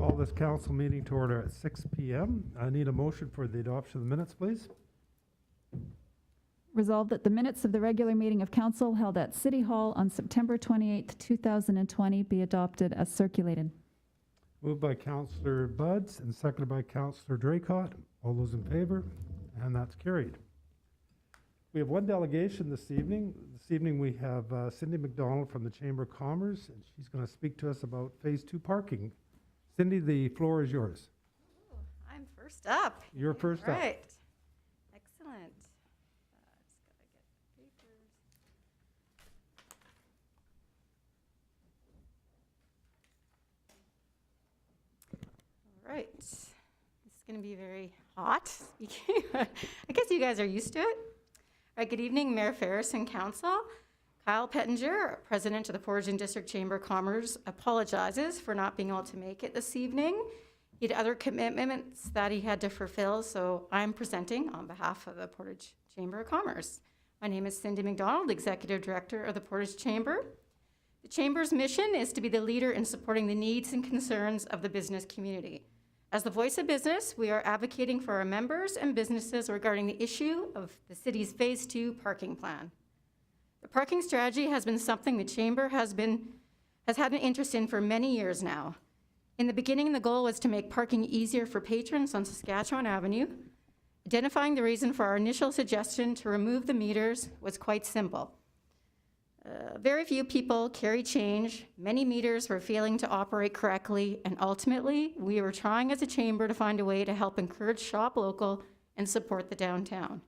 Call this council meeting to order at 6 p.m. I need a motion for the adoption of the minutes, please. Resolved that the minutes of the regular meeting of council held at City Hall on September 28th, 2020 be adopted as circulated. Moved by Councillor Buds and seconded by Councillor Draycott. All those in favor? And that's carried. We have one delegation this evening. This evening we have Cindy McDonald from the Chamber of Commerce, and she's going to speak to us about Phase 2 parking. Cindy, the floor is yours. Ooh, I'm first up. You're first up. Right. Excellent. Just gotta get the papers. All right. This is going to be very hot. I guess you guys are used to it. All right, good evening, Mayor Ferris and Council. Kyle Pettinger, President of the Portage and District Chamber of Commerce, apologizes for not being able to make it this evening. He had other commitments that he had to fulfill, so I'm presenting on behalf of the Portage Chamber of Commerce. My name is Cindy McDonald, Executive Director of the Portage Chamber. The Chamber's mission is to be the leader in supporting the needs and concerns of the business community. As the voice of business, we are advocating for our members and businesses regarding the issue of the city's Phase 2 parking plan. The parking strategy has been something the Chamber has had an interest in for many years now. In the beginning, the goal was to make parking easier for patrons on Saskatchewan Avenue. Identifying the reason for our initial suggestion to remove the meters was quite simple. Very few people carry change, many meters were failing to operate correctly, and ultimately, we were trying as a chamber to find a way to help encourage shop local and support the downtown.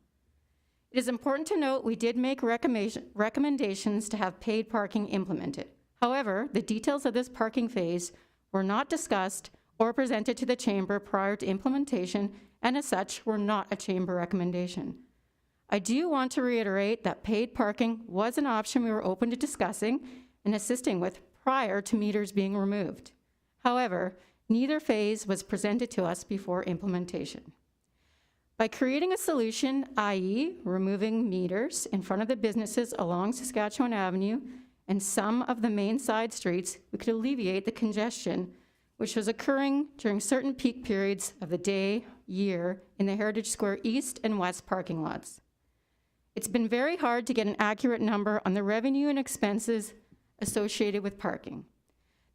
It is important to note we did make recommendations to have paid parking implemented. However, the details of this parking phase were not discussed or presented to the chamber prior to implementation, and as such, were not a chamber recommendation. I do want to reiterate that paid parking was an option we were open to discussing and assisting with prior to meters being removed. However, neither phase was presented to us before implementation. By creating a solution, i.e. removing meters in front of the businesses along Saskatchewan Avenue and some of the main side streets, we could alleviate the congestion which was occurring during certain peak periods of the day, year, in the Heritage Square East and West parking lots. It's been very hard to get an accurate number on the revenue and expenses associated with parking.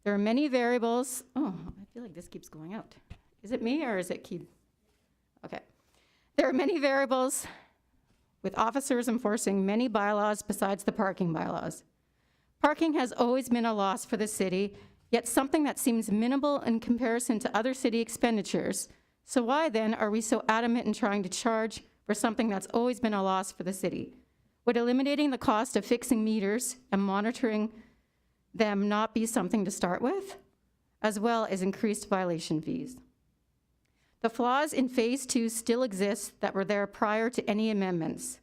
There are many variables. Oh, I feel like this keeps going out. Is it me or is it keep? Okay. There are many variables with officers enforcing many bylaws besides the parking bylaws. Parking has always been a loss for the city, yet something that seems minimal in comparison to other city expenditures. So why then are we so adamant in trying to charge for something that's always been a loss for the city? Would eliminating the cost of fixing meters and monitoring them not be something to start with, as well as increased violation fees? The flaws in Phase 2 still exist that were there prior to any amendments.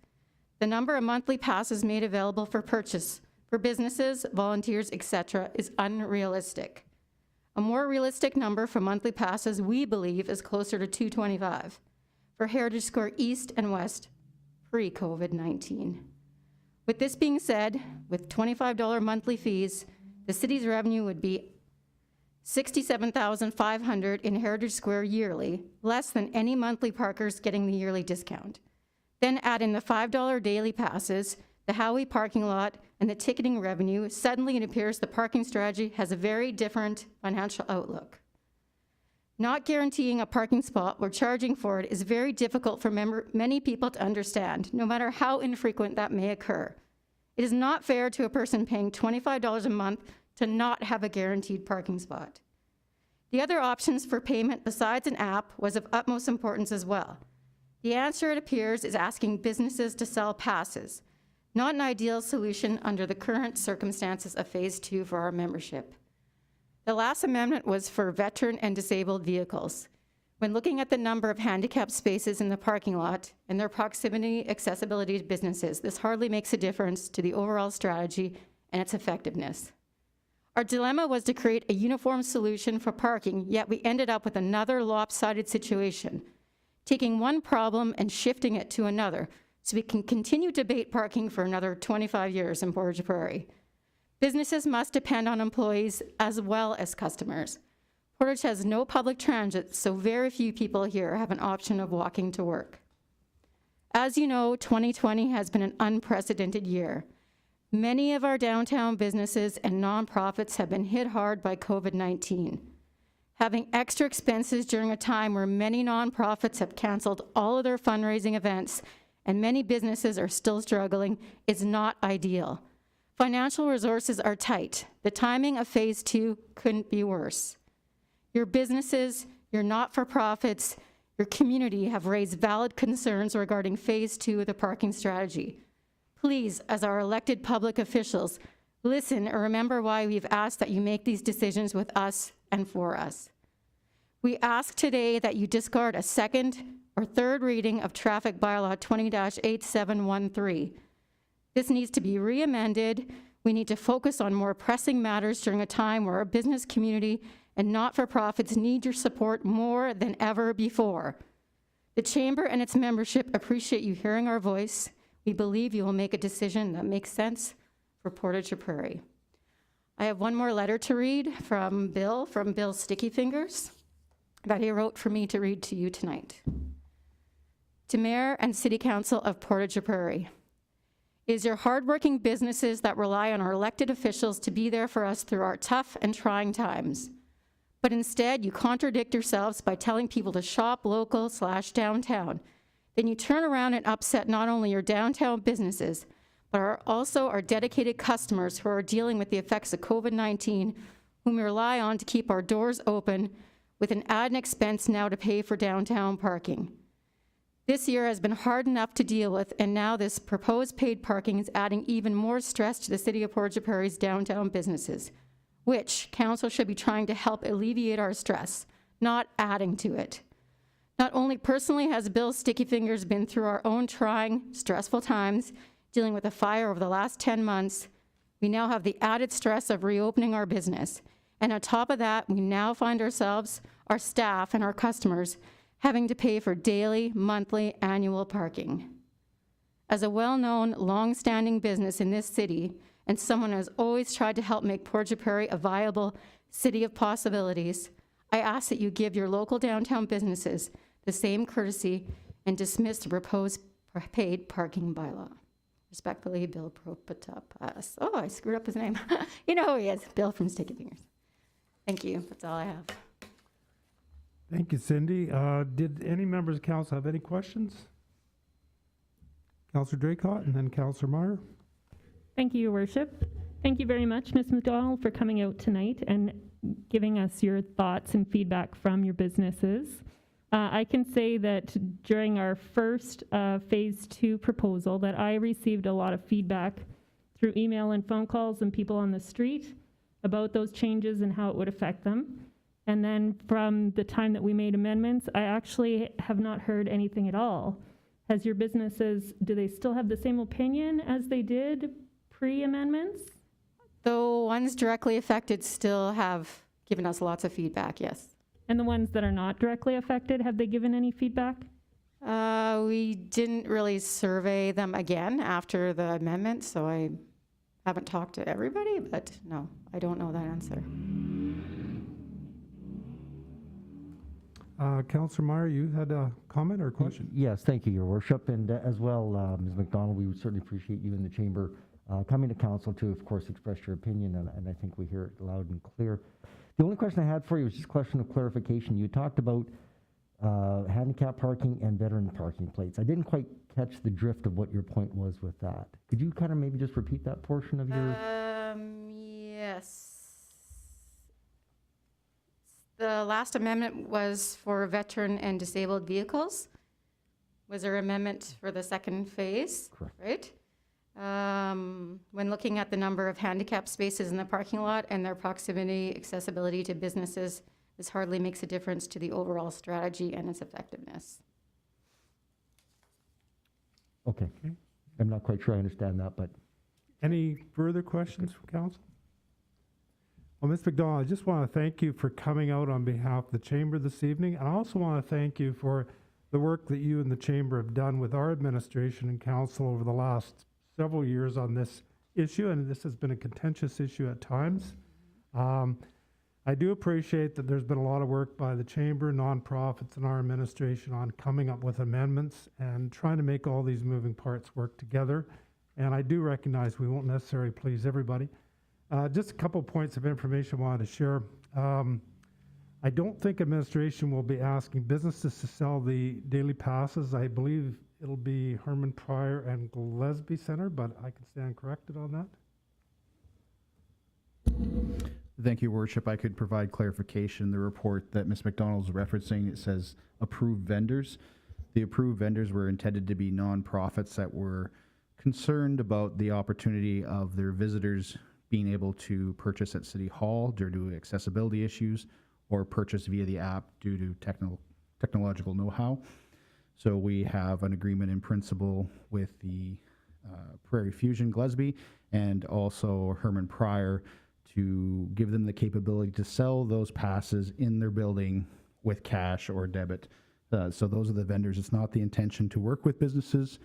The number of monthly passes made available for purchase for businesses, volunteers, etc. is unrealistic. A more realistic number for monthly passes, we believe, is closer to 225 for Heritage Square East and West pre-COVID-19. With this being said, with $25 monthly fees, the city's revenue would be $67,500 in Heritage Square yearly, less than any monthly parkers getting the yearly discount. Then add in the $5 daily passes, the Howie parking lot, and the ticketing revenue, suddenly it appears the parking strategy has a very different financial outlook. Not guaranteeing a parking spot or charging for it is very difficult for many people to understand, no matter how infrequent that may occur. It is not fair to a person paying $25 a month to not have a guaranteed parking spot. The other options for payment besides an app was of utmost importance as well. The answer, it appears, is asking businesses to sell passes, not an ideal solution under the current circumstances of Phase 2 for our membership. The last amendment was for veteran and disabled vehicles. When looking at the number of handicapped spaces in the parking lot and their proximity accessibility to businesses, this hardly makes a difference to the overall strategy and its effectiveness. Our dilemma was to create a uniform solution for parking, yet we ended up with another lopsided situation, taking one problem and shifting it to another, so we can continue to debate parking for another 25 years in Portage la Prairie. Businesses must depend on employees as well as customers. Portage has no public transit, so very few people here have an option of walking to work. As you know, 2020 has been an unprecedented year. Many of our downtown businesses and nonprofits have been hit hard by COVID-19. Having extra expenses during a time where many nonprofits have canceled all of their fundraising events and many businesses are still struggling is not ideal. Financial resources are tight. The timing of phase 2 couldn't be worse. Your businesses, your not-for-profits, your community have raised valid concerns regarding phase 2 of the parking strategy. Please, as our elected public officials, listen and remember why we've asked that you make these decisions with us and for us. We ask today that you discard a second or third reading of Traffic Bylaw 20-8713. This needs to be re-amended. We need to focus on more pressing matters during a time where our business community and not-for-profits need your support more than ever before. The Chamber and its membership appreciate you hearing our voice. We believe you will make a decision that makes sense for Portage la Prairie. I have one more letter to read from Bill Sticky Fingers, that he wrote for me to read to you tonight. To Mayor and City Council of Portage la Prairie, it is your hardworking businesses that rely on our elected officials to be there for us through our tough and trying times. But instead, you contradict yourselves by telling people to shop local/downtown. Then you turn around and upset not only your downtown businesses, but also our dedicated customers who are dealing with the effects of COVID-19, whom we rely on to keep our doors open, with an added expense now to pay for downtown parking. This year has been hard enough to deal with, and now this proposed paid parking is adding even more stress to the City of Portage la Prairie's downtown businesses, which council should be trying to help alleviate our stress, not adding to it. Not only personally has Bill Sticky Fingers been through our own trying, stressful times, dealing with a fire over the last 10 months, we now have the added stress of reopening our business. And on top of that, we now find ourselves, our staff, and our customers having to pay for daily, monthly, annual parking. As a well-known, long-standing business in this city, and someone who has always tried to help make Portage la Prairie a viable city of possibilities, I ask that you give your local downtown businesses the same courtesy and dismiss the proposed paid parking bylaw. Respectfully, Bill Propatapas. Oh, I screwed up his name. You know who he is, Bill from Sticky Fingers. Thank you, that's all I have. Thank you, Cindy. Did any members of council have any questions? Councillor Draycott and then Councillor Meyer. Thank you, Your Worship. Thank you very much, Ms. McDonald, for coming out tonight and giving us your thoughts and feedback from your businesses. I can say that during our first phase 2 proposal that I received a lot of feedback through email and phone calls and people on the street about those changes and how it would affect them. And then from the time that we made amendments, I actually have not heard anything at all. Has your businesses, do they still have the same opinion as they did pre-amendments? The ones directly affected still have given us lots of feedback, yes. And the ones that are not directly affected, have they given any feedback? We didn't really survey them again after the amendment, so I haven't talked to everybody, but no, I don't know that answer. Councillor Meyer, you had a comment or a question? Yes, thank you, Your Worship. And as well, Ms. McDonald, we would certainly appreciate you in the chamber coming to council to, of course, express your opinion, and I think we hear it loud and clear. The only question I had for you was just a question of clarification. You talked about handicap parking and veteran parking plates. I didn't quite catch the drift of what your point was with that. Could you kind of maybe just repeat that portion of your... Yes. The last amendment was for veteran and disabled vehicles. Was there an amendment for the second phase? Correct. Right? When looking at the number of handicap spaces in the parking lot and their proximity, accessibility to businesses, this hardly makes a difference to the overall strategy and its effectiveness. Okay. I'm not quite sure I understand that, but... Any further questions from council? Well, Ms. McDonald, I just want to thank you for coming out on behalf of the Chamber this evening. I also want to thank you for the work that you and the Chamber have done with our administration and council over the last several years on this issue, and this has been a contentious issue at times. I I do appreciate that there's been a lot of work by the chamber, nonprofits, and our administration on coming up with amendments and trying to make all these moving parts work together. And I do recognize we won't necessarily please everybody. Just a couple points of information I wanted to share. I don't think administration will be asking businesses to sell the daily passes. I believe it'll be Herman Pryor and Gillespie Center, but I can stand corrected on that. Thank you, Worship. I could provide clarification. The report that Ms. McDonald's referencing, it says approved vendors. The approved vendors were intended to be nonprofits that were concerned about the opportunity of their visitors being able to purchase at City Hall due to accessibility issues or purchase via the app due to technological know-how. So we have an agreement in principle with the Prairie Fusion Gillespie and also Herman Pryor to give them the capability to sell those passes in their building with cash or debit. So those are the vendors. It's not the intention to work with businesses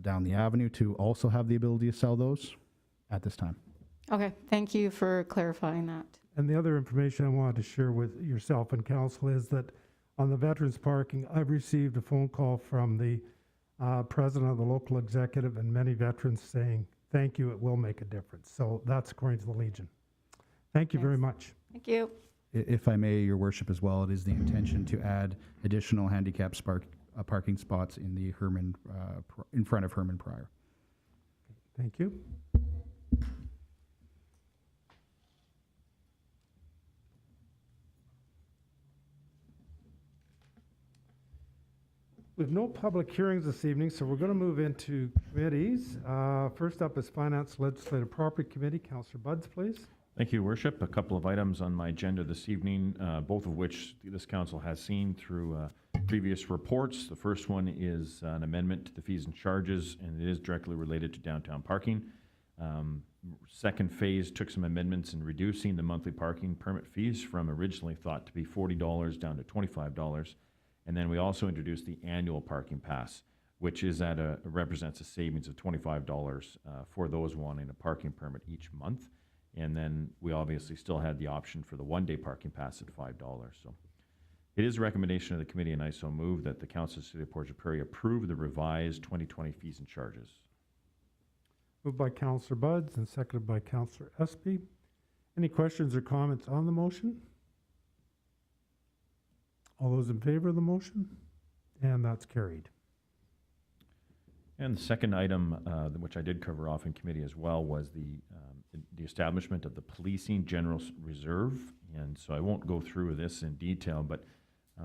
down the avenue to also have the ability to sell those at this time. Okay, thank you for clarifying that. And the other information I wanted to share with yourself and council is that on the veterans parking, I've received a phone call from the president of the local executive and many veterans saying, thank you, it will make a difference. So that's according to the Legion. Thank you very much. Thank you. If I may, Your Worship, as well, it is the intention to add additional handicap parking spots in the in front of Herman Pryor. Thank you. We have no public hearings this evening, so we're going to move into committees. First up is Finance Legislative Property Committee. Councillor Buds, please. Thank you, Worship. A couple of items on my agenda this evening, both of which this council has seen through previous reports. The first one is an amendment to the fees and charges, and it is directly related to downtown parking. Second phase took some amendments in reducing the monthly parking permit fees from originally thought to be $40 down to $25. And then we also introduced the annual parking pass, which is represents a savings of $25 for those wanting a parking permit each month. And then we obviously still had the option for the one-day parking pass at $5. So it is a recommendation of the committee, and I so move that the Council of the City of Portage la Prairie approve the revised 2020 fees and charges. Moved by Councillor Buds and seconded by Councillor Espy. Any questions or comments on the motion? All those in favor of the motion? And that's carried. And the second item, which I did cover off in committee as well, was the establishment of the Policing General Reserve. And so I won't go through this in detail, but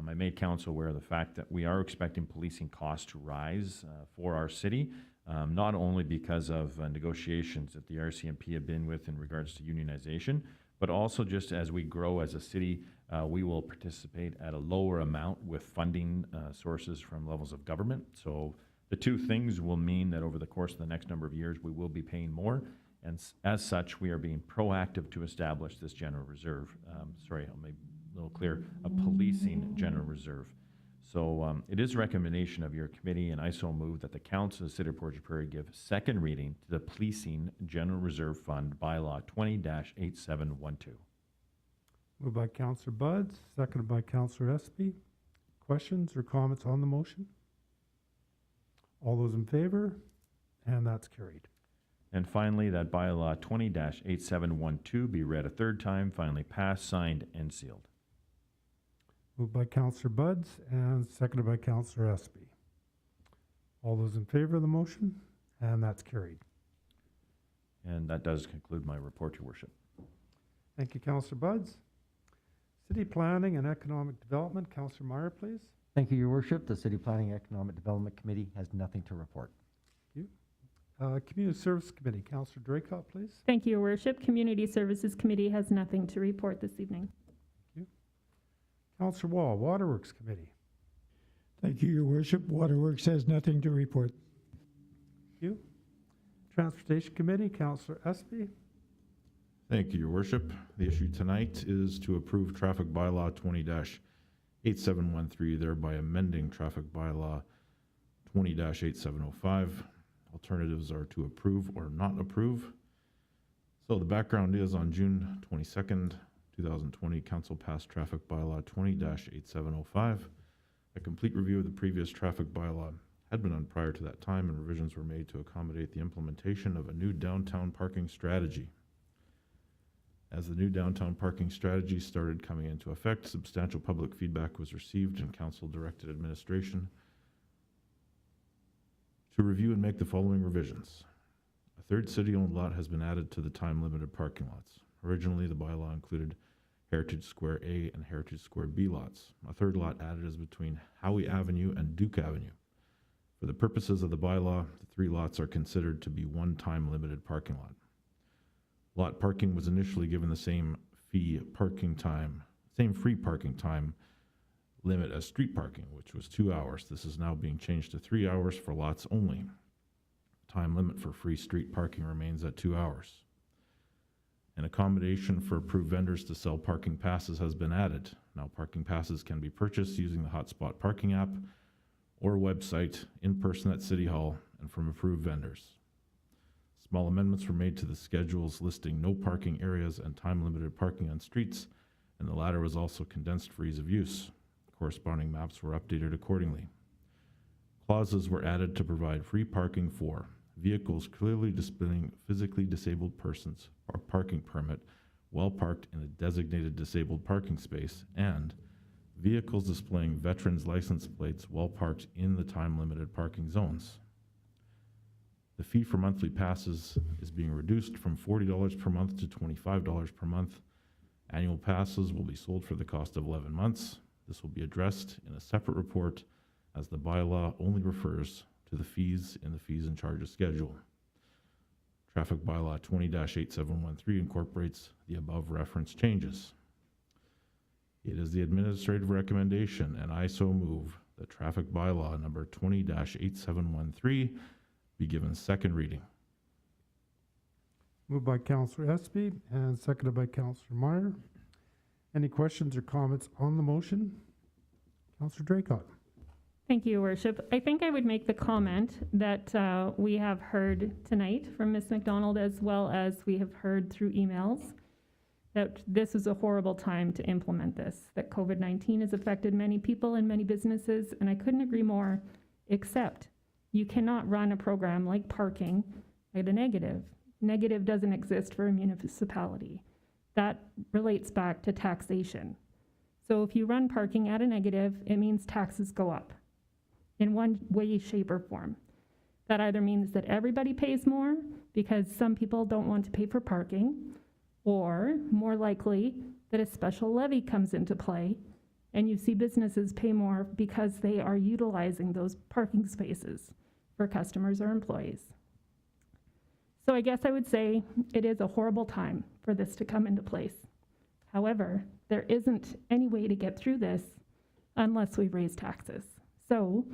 I made council aware of the fact that we are expecting policing costs to rise for our city, not only because of negotiations that the RCMP have been with in regards to unionization, but also just as we grow as a city, we will participate at a lower amount with funding sources from levels of government. So the two things will mean that over the course of the next number of years, we will be paying more. And as such, we are being proactive to establish this general reserve. Sorry, I'll make a little clear, a policing general reserve. So it is a recommendation of your committee, and I so move that the Council of the City of Portage la Prairie give second reading to the Policing General Reserve Fund Bylaw 20-8712. Moved by Councillor Buds, seconded by Councillor Espy. Questions or comments on the motion? All those in favor? And that's carried. And finally, that bylaw 20-8712 be read a third time, finally passed, signed, and sealed. Moved by Councillor Buds and seconded by Councillor Espy. All those in favor of the motion? And that's carried. And that does conclude my report, Your Worship. Thank you, Councillor Buds. City Planning and Economic Development, Councillor Meyer, please. Thank you, Your Worship. The City Planning and Economic Development Committee has nothing to report. Community Service Committee, Councillor Draycott, please. Thank you, Your Worship. Community Services Committee has nothing to report this evening. Thank you. Councillor Wall, Waterworks Committee. Thank you, Your Worship. Waterworks has nothing to report. Thank you. Transportation Committee, Councillor Espy. Thank you, Your Worship. The issue tonight is to approve Traffic Bylaw 20-8713, thereby amending Traffic Bylaw 20-8705. Alternatives are to approve or not approve. So the background is on June 22nd, 2020, Council passed Traffic Bylaw 20-8705. A complete review of the previous traffic bylaw had been done prior to that time, and revisions were made to accommodate the implementation of a new downtown parking strategy. As the new downtown parking strategy started coming into effect, substantial public feedback was received, and Council directed administration to review and make the following revisions. A third city-owned lot has been added to the time-limited parking lots. Originally, the bylaw included Heritage Square A and Heritage Square B lots. A third lot added is between Howie Avenue and Duke Avenue. For the purposes of the bylaw, the 3 lots are considered to be one time-limited parking lot. Lot parking was initially given the same free parking time limit as street parking, which was 2 hours. This is now being changed to 3 hours for lots only. Time limit for free street parking remains at 2 hours. An accommodation for approved vendors to sell parking passes has been added. Now parking passes can be purchased using the Hotspot parking app or website, in person at City Hall, and from approved vendors. Small amendments were made to the schedules listing no parking areas and time-limited parking on streets, and the latter was also condensed for ease of use. Corresponding maps were updated accordingly. Clauses were added to provide free parking for vehicles clearly displaying physically disabled persons or parking permit while parked in a designated disabled parking space, and vehicles displaying veterans' license plates while parked in the time-limited parking zones. The fee for monthly passes is being reduced from $40 per month to $25 per month. Annual passes will be sold for the cost of 11 months. This will be addressed in a separate report, as the bylaw only refers to the fees in the fees and charges schedule. Traffic Bylaw 20-8713 incorporates the above referenced changes. It is the administrative recommendation, and I so move, that Traffic Bylaw number 20-8713 be given second reading. Moved by Councillor Espy and seconded by Councillor Meyer. Any questions or comments on the motion? Councillor Draycott. Thank you, Your Worship. I think I would make the comment that we have heard tonight from Ms. McDonald, as well as we have heard through emails, that this is a horrible time to implement this, that COVID-19 has affected many people and many businesses, and I couldn't agree more, except you cannot run a program like parking at a negative. Negative doesn't exist for a municipality. That relates back to taxation. So if you run parking at a negative, it means taxes go up in one way, shape, or form. That either means that everybody pays more because some people don't want to pay for parking, or more likely that a special levy comes into play and you see businesses pay more because they are utilizing those parking spaces for customers or employees. So I guess I would say it is a horrible time for this to come into place. However, there isn't any way to get through this unless we raise taxes. So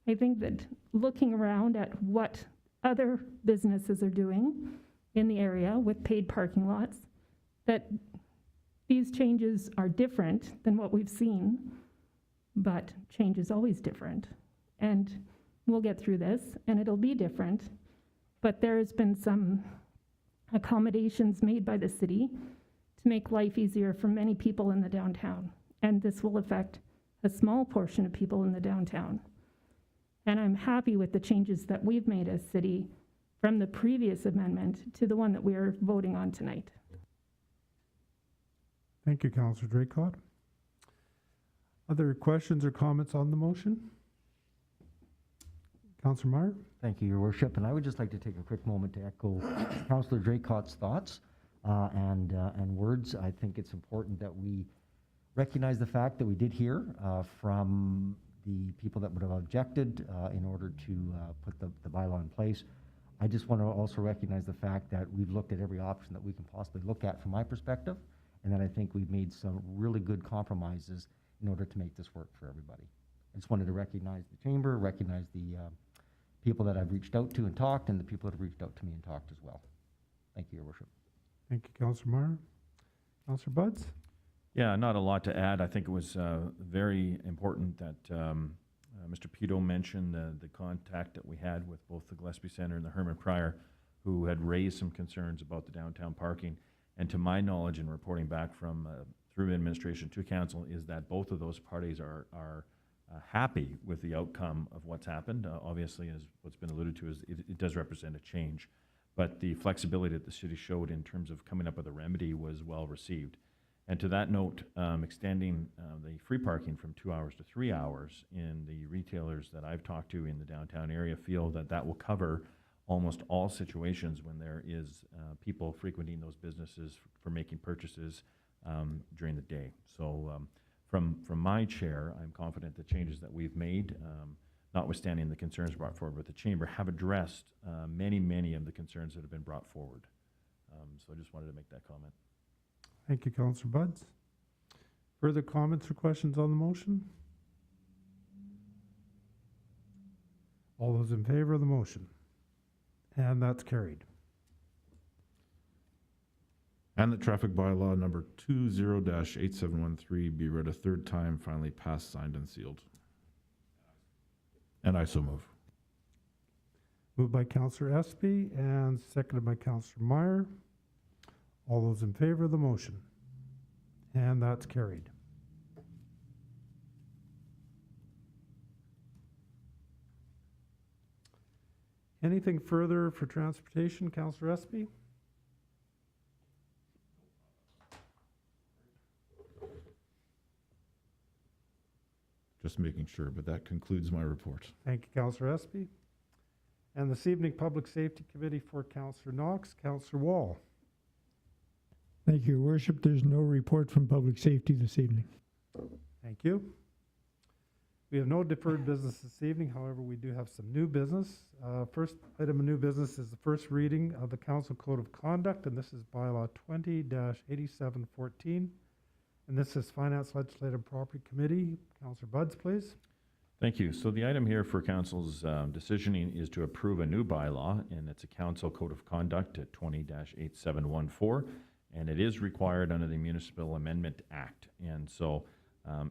I think that looking around at what other businesses are doing in the area with paid parking lots, that these changes are different than what we've seen, but change is always different. And we'll get through this, and it'll be different, but there has been some accommodations made by the city to make life easier for many people in the downtown, and this will affect a small portion of people in the downtown. And I'm happy with the changes that we've made as city from the previous amendment to the one that we are voting on tonight. Thank you, Councillor Draycott. Other questions or comments on the motion? Councillor Meyer. Thank you, Your Worship. And I would just like to take a quick moment to echo Councillor Draycott's thoughts and words. I think it's important that we recognize the fact that we did hear from the people that would have objected in order to put the bylaw in place. I just want to also recognize the fact that we've looked at every option that we can possibly look at from my perspective, and that I think we've made some really good compromises in order to make this work for everybody. I just wanted to recognize the chamber, recognize the people that I've reached out to and talked, and the people that have reached out to me and talked as well. Thank you, Your Worship. Thank you, Councillor Meyer. Councillor Buds. Yeah, not a lot to add. I think it was very important that Mr. Pito mentioned the contact that we had with both the Gillespie Center and the Herman Pryor, who had raised some concerns about the downtown parking. And to my knowledge and reporting back from through administration to council is that both of those parties are happy with the outcome of what's happened. Obviously, as what's been alluded to, is it does represent a change, but the flexibility that the city showed in terms of coming up with a remedy was well received. And to that note, extending the free parking from 2 hours to 3 hours in the retailers that I've talked to in the downtown area feel that that will cover almost all situations when there is people frequenting those businesses for making purchases during the day. So from my chair, I'm confident the changes that we've made, notwithstanding the concerns brought forward with the chamber, have addressed many of the concerns that have been brought forward. So I just wanted to make that comment. Thank you, Councillor Buds. Further comments or questions on the motion? All those in favor of the motion? And that's carried. And that traffic bylaw number 20-8713 be read a third time, finally passed, signed, and sealed. And I so move. Moved by Councillor Espy and seconded by Councillor Meyer. All those in favor of the motion? And that's carried. Anything further for transportation, Councillor Espy? Just making sure, but that concludes my report. Thank you, Councillor Espy. And this evening, Public Safety Committee for Councillor Knox, Councillor Wall. Thank you, Your Worship. There's no report from Public Safety this evening. Thank you. We have no deferred business this evening. However, we do have some new business. First item of new business is the first reading of the Council Code of Conduct, and this is bylaw 20-8714. And this is Finance Legislative Property Committee. Councillor Buds, please. Thank you. So the item here for council's decisioning is to approve a new bylaw, and it's a council code of conduct at 20-8714, and it is required under the Municipal Amendment Act. And so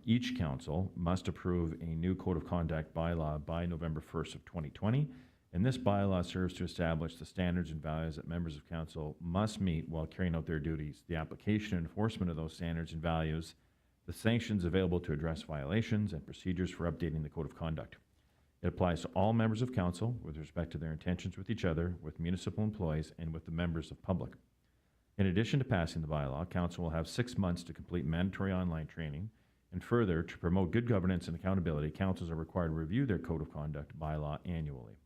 each council must approve a new code of conduct bylaw by November 1st of 2020. And this bylaw serves to establish the standards and values that members of council must meet while carrying out their duties, the application and enforcement of those standards and values, the sanctions available to address violations, and procedures for updating the code of conduct. It applies to all members of council with respect to their intentions with each other, with municipal employees, and with the members of public. In addition to passing the bylaw, council will have 6 months to complete mandatory online training, and further, to promote good governance and accountability, councils are required to review their code of conduct bylaw annually.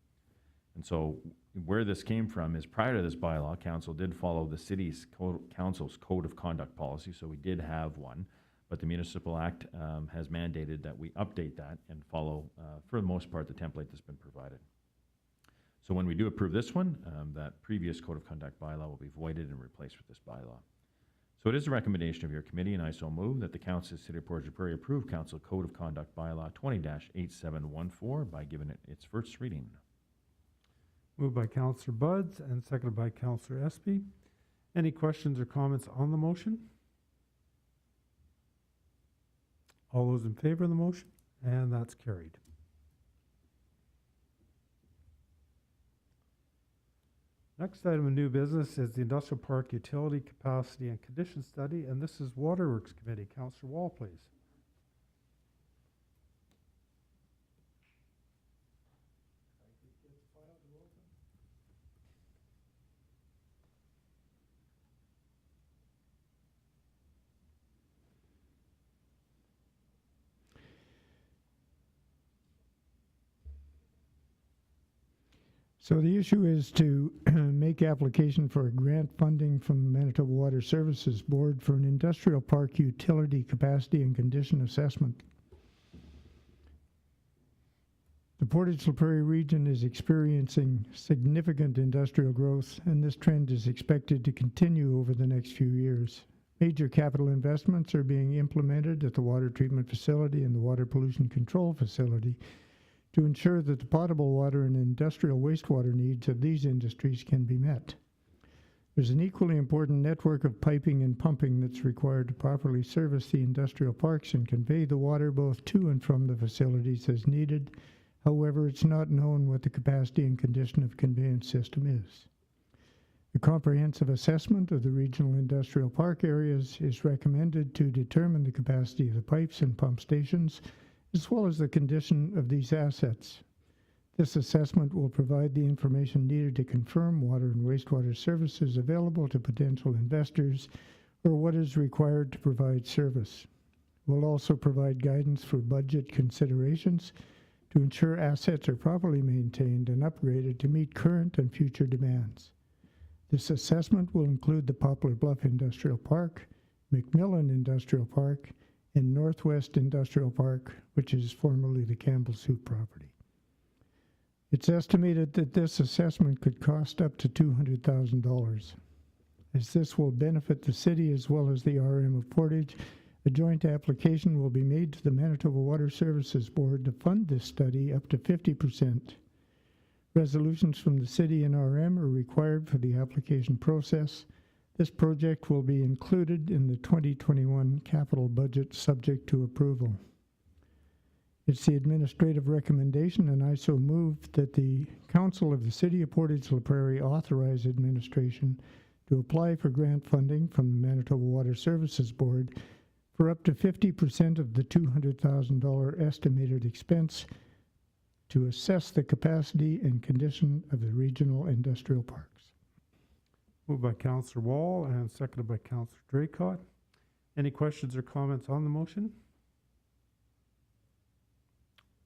And so where this came from is prior to this bylaw, council did follow the city's council's code of conduct policy, so we did have one, but the Municipal Act has mandated that we update that and follow, for the most part, the template that's been provided. So when we do approve this one, that previous code of conduct bylaw will be voided and replaced with this bylaw. So it is a recommendation of your committee, and I so move that the Council of the City of Portage la Prairie approve Council Code of Conduct bylaw 20-8714 by giving it its first reading. Moved by Councillor Buds and seconded by Councillor Espy. Any questions or comments on the motion? All those in favor of the motion? And that's carried. Next item of new business is the Industrial Park Utility Capacity and Condition Study, and this is Waterworks Committee. Councillor Wall, please. So the issue is to make application for a grant funding from the Manitoba Water Services Board for an industrial park utility capacity and condition assessment. The Portage la Prairie region is experiencing significant industrial growth, and this trend is expected to continue over the next few years. Major capital investments are being implemented at the water treatment facility and the water pollution control facility to ensure that the potable water and industrial wastewater needs of these industries can be met. There's an equally important network of piping and pumping that's required to properly service the industrial parks and convey the water both to and from the facilities as needed. However, it's not known what the capacity and condition of conveyance system is. A comprehensive assessment of the regional industrial park areas is recommended to determine the capacity of the pipes and pump stations, as well as the condition of these assets. This assessment will provide the information needed to confirm water and wastewater services available to potential investors or what is required to provide service. It will also provide guidance for budget considerations to ensure assets are properly maintained and upgraded to meet current and future demands. This assessment will include the Poplar Bluff Industrial Park, McMillan Industrial Park, and Northwest Industrial Park, which is formerly the Campbell Soup property. It's estimated that this assessment could cost up to $200,000. As this will benefit the city as well as the RM of Portage, a joint application will be made to the Manitoba Water Services Board to fund this study up to 50%. Resolutions from the city and RM are required for the application process. This project will be included in the 2021 capital budget subject to approval. It's the administrative recommendation, and I so move that the Council of the City of Portage la Prairie authorize administration to apply for grant funding from the Manitoba Water Services Board for up to 50% of the $200,000 estimated expense to assess the capacity and condition of the regional industrial parks. Moved by Councillor Wall and seconded by Councillor Draycott. Any questions or comments on the motion?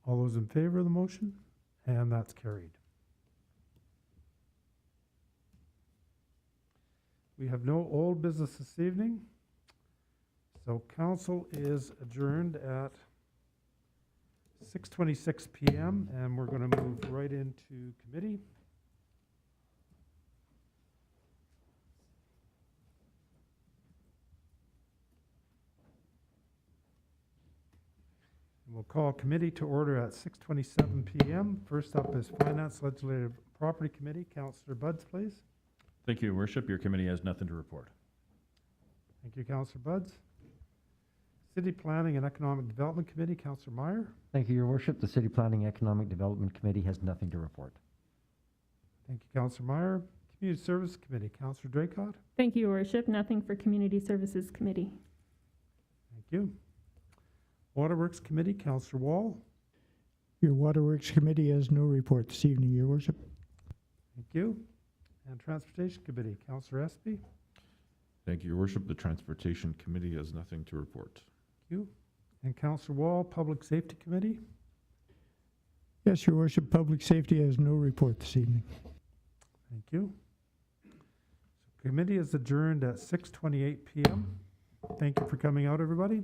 All those in favor of the motion? And that's carried. We have no old business this evening, so council is adjourned at 6:26 p.m. and we're going to move right into committee. We'll call committee to order at 6:27 p.m. First up is Finance Legislative Property Committee. Councillor Buds, please. Thank you, Your Worship. Your committee has nothing to report. Thank you, Councillor Buds. City Planning and Economic Development Committee, Councillor Meyer. Thank you, Your Worship. The City Planning Economic Development Committee has nothing to report. Thank you, Councillor Meyer. Community Service Committee, Councillor Draycott. Thank you, Your Worship. Nothing for Community Services Committee. Thank you. Waterworks Committee, Councillor Wall. Your Waterworks Committee has no report this evening, Your Worship. Thank you. And Transportation Committee, Councillor Espy. Thank you, Your Worship. The Transportation Committee has nothing to report. Thank you. And Councillor Wall, Public Safety Committee. Yes, Your Worship, Public Safety has no report this evening. Thank you. So committee is adjourned at 6:28 p.m. Thank you for coming out, everybody.